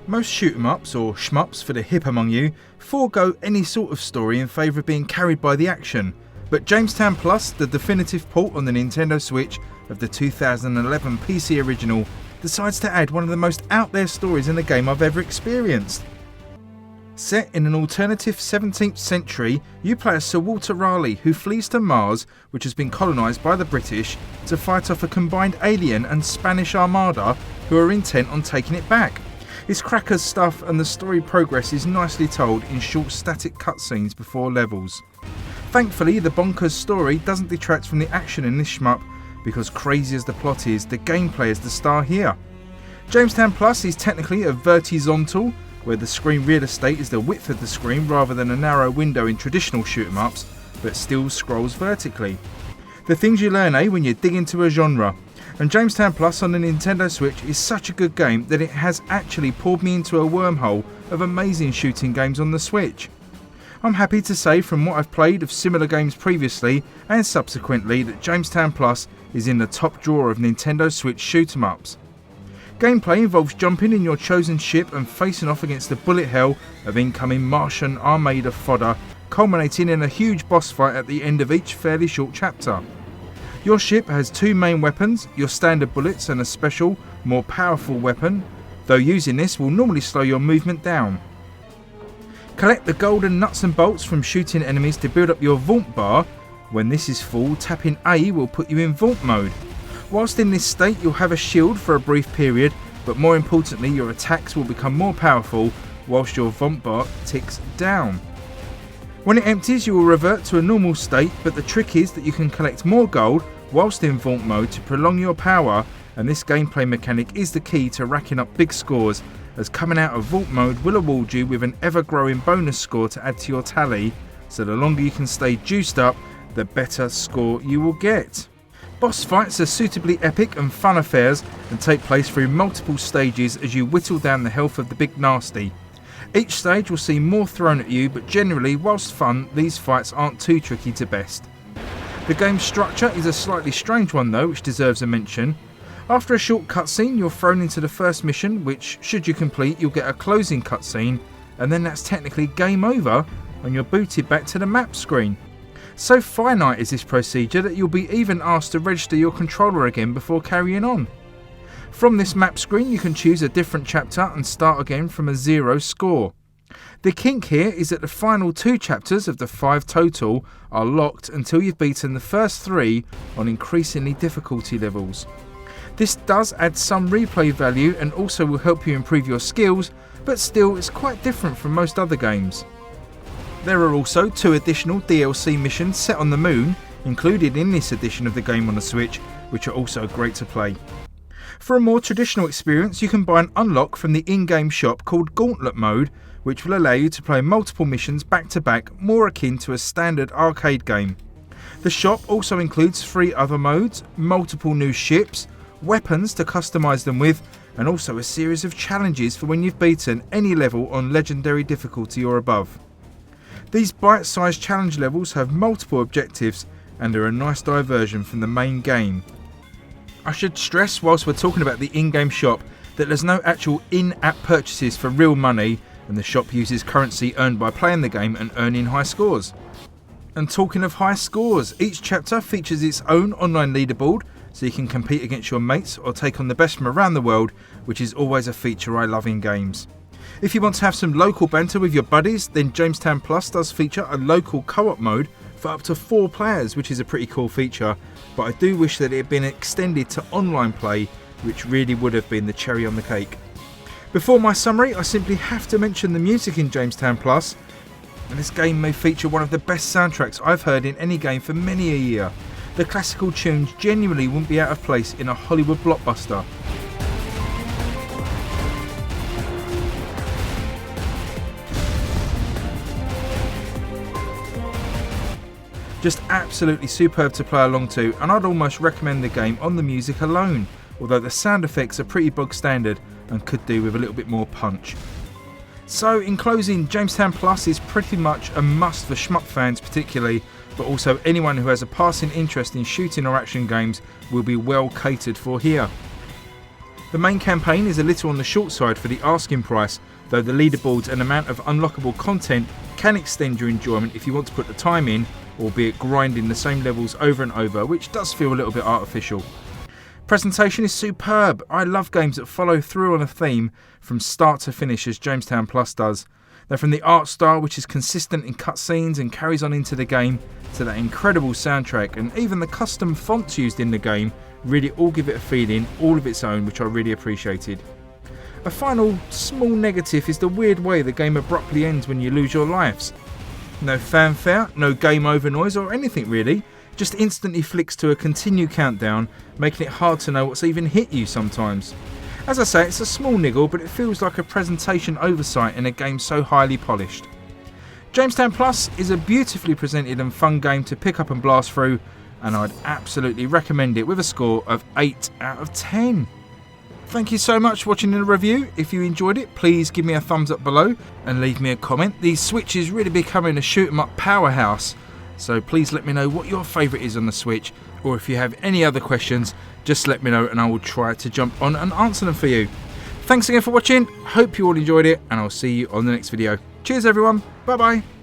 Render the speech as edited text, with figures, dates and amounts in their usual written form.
Most shoot-em-ups, or SHMUPs for the hip among you, forego any sort of story in favour of being carried by the action, but Jamestown Plus, the definitive port on the Nintendo Switch of the 2011 PC original, decides to add one of the most out there stories in the game I've ever experienced. Set in an alternative 17th century, you play as Sir Walter Raleigh, who flees to Mars, which has been colonised by the British, to fight off a combined alien and Spanish armada who are intent on taking it back. It's crackers stuff, and the story progress is nicely told in short static cutscenes before levels. Thankfully, the bonkers story doesn't detract from the action in this shmup, because crazy as the plot is, the gameplay is the star here. Jamestown Plus is technically a vertizontale, where the screen real estate is the width of the screen rather than a narrow window in traditional shoot-em-ups, but still scrolls vertically. The things you learn, when you dig into a genre. And Jamestown Plus on the Nintendo Switch is such a good game that it has actually pulled me into a wormhole of amazing shooting games on the Switch. I'm happy to say from what I've played of similar games previously and subsequently that Jamestown Plus is in the top drawer of Nintendo Switch shoot-em-ups. Gameplay involves jumping in your chosen ship and facing off against the bullet hell of incoming Martian Armada fodder, culminating in a huge boss fight at the end of each fairly short chapter. Your ship has two main weapons, your standard bullets and a special, more powerful weapon, though using this will normally slow your movement down. Collect the golden nuts and bolts from shooting enemies to build up your Vaunt bar. When this is full, tapping A will put you in Vaunt mode. Whilst in this state you'll have a shield for a brief period, but more importantly your attacks will become more powerful whilst your Vaunt bar ticks down. When it empties you will revert to a normal state, but the trick is that you can collect more gold whilst in Vaunt mode to prolong your power, and this gameplay mechanic is the key to racking up big scores, as coming out of Vaunt mode will award you with an ever growing bonus score to add to your tally, so the longer you can stay juiced up, the better score you will get. Boss fights are suitably epic and fun affairs and take place through multiple stages as you whittle down the health of the big nasty. Each stage will see more thrown at you, but generally, whilst fun, these fights aren't too tricky to best. The game's structure is a slightly strange one though, which deserves a mention. After a short cutscene, you're thrown into the first mission, which, should you complete, you'll get a closing cutscene, and then that's technically game over, and you're booted back to the map screen. So finite is this procedure that you'll be even asked to register your controller again before carrying on. From this map screen you can choose a different chapter and start again from a 0 score. The kink here is that the final 2 chapters of the 5 total are locked until you've beaten the first 3 on increasingly difficulty levels. This does add some replay value and also will help you improve your skills, but still it's quite different from most other games. There are also 2 additional DLC missions set on the moon, included in this edition of the game on the Switch, which are also great to play. For a more traditional experience, you can buy an unlock from the in-game shop called Gauntlet Mode, which will allow you to play multiple missions back to back, more akin to a standard arcade game. The shop also includes 3 other modes, multiple new ships, weapons to customise them with, and also a series of challenges for when you've beaten any level on legendary difficulty or above. These bite-sized challenge levels have multiple objectives and are a nice diversion from the main game. I should stress whilst we're talking about the in-game shop that there's no actual in-app purchases for real money, and the shop uses currency earned by playing the game and earning high scores. And talking of high scores, each chapter features its own online leaderboard, so you can compete against your mates or take on the best from around the world, which is always a feature I love in games. If you want to have some local banter with your buddies, then Jamestown Plus does feature a local co-op mode for up to 4 players, which is a pretty cool feature, but I do wish that it had been extended to online play, which really would have been the cherry on the cake. Before my summary, I simply have to mention the music in Jamestown Plus, and this game may feature one of the best soundtracks I've heard in any game for many a year. The classical tunes genuinely wouldn't be out of place in a Hollywood blockbuster. Just absolutely superb to play along to, and I'd almost recommend the game on the music alone, although the sound effects are pretty bog standard and could do with a little bit more punch. So in closing, Jamestown Plus is pretty much a must for shmup fans particularly, but also anyone who has a passing interest in shooting or action games will be well catered for here. The main campaign is a little on the short side for the asking price, though the leaderboards and amount of unlockable content can extend your enjoyment if you want to put the time in, albeit grinding the same levels over and over, which does feel a little bit artificial. Presentation is superb. I love games that follow through on a theme from start to finish as Jamestown Plus does. Now, from the art style, which is consistent in cutscenes and carries on into the game, to that incredible soundtrack, and even the custom fonts used in the game really all give it a feeling all of its own, which I really appreciated. A final small negative is the weird way the game abruptly ends when you lose your lives. No fanfare, no game over noise or anything really, just instantly flicks to a continue countdown, making it hard to know what's even hit you sometimes. As I say, it's a small niggle, but it feels like a presentation oversight in a game so highly polished. Jamestown Plus is a beautifully presented and fun game to pick up and blast through, and I'd absolutely recommend it with a score of 8 out of 10. Thank you so much for watching the review. If you enjoyed it, please give me a thumbs up below and leave me a comment. These Switch is really becoming a shoot 'em up powerhouse, so please let me know what your favourite is on the Switch, or if you have any other questions, just let me know and I will try to jump on and answer them for you. Thanks again for watching, hope you all enjoyed it, and I'll see you on the next video. Cheers everyone, bye bye.